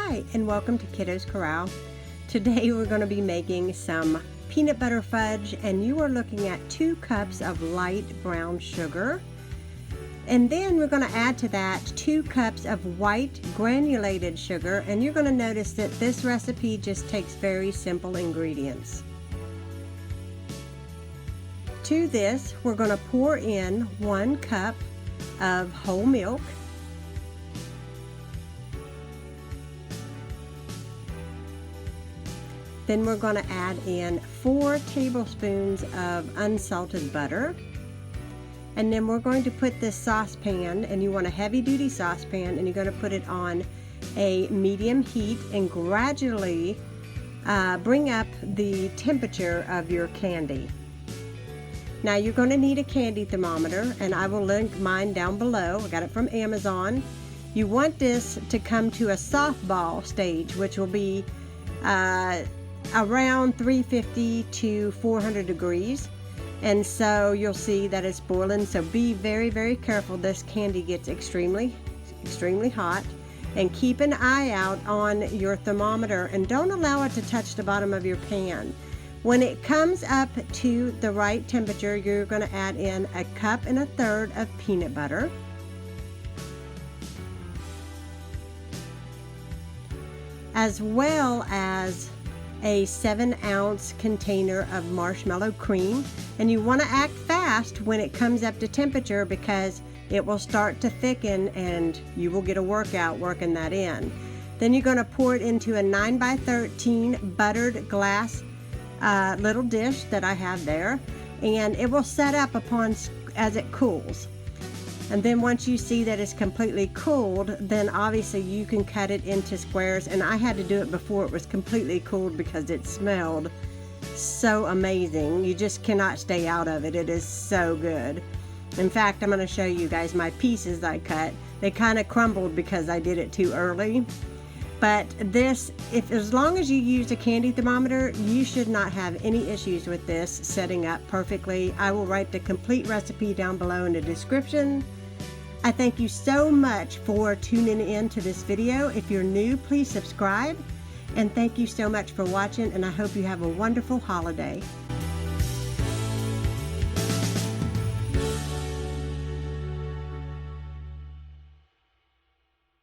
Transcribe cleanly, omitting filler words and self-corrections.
Hi, and welcome to Kiddos Corral. Today we're going to be making some peanut butter fudge, and you are looking at 2 cups of light brown sugar. And then we're going to add to that 2 cups of white granulated sugar, and you're going to notice that this recipe just takes very simple ingredients. To this, we're going to pour in 1 cup of whole milk. Then we're going to add in 4 tablespoons of unsalted butter. And then we're going to put this saucepan, and you want a heavy duty saucepan, and you're going to put it on a medium heat and gradually bring up the temperature of your candy. Now you're going to need a candy thermometer, and I will link mine down below. I got it from Amazon. You want this to come to a softball stage, which will be around 350 to 400 degrees, and so you'll see that it's boiling. So be very, very careful. This candy gets extremely hot, and keep an eye out on your thermometer and don't allow it to touch the bottom of your pan. When it comes up to the right temperature, you're going to add in 1.3 cups of peanut butter, as well as a 7-ounce container of marshmallow cream. And you want to act fast when it comes up to temperature, because it will start to thicken and you will get a workout working that in. Then you're going to pour it into a 9x13 buttered glass little dish that I have there, and it will set up as it cools. And then once you see that it's completely cooled, then obviously you can cut it into squares. And I had to do it before it was completely cooled because it smelled so amazing. You just cannot stay out of it. It is so good. In fact, I'm going to show you guys my pieces I cut. They kind of crumbled because I did it too early. But this, as long as you use a candy thermometer, you should not have any issues with this setting up perfectly. I will write the complete recipe down below in the description. I thank you so much for tuning in to this video. If you're new, please subscribe. And thank you so much for watching, and I hope you have a wonderful holiday.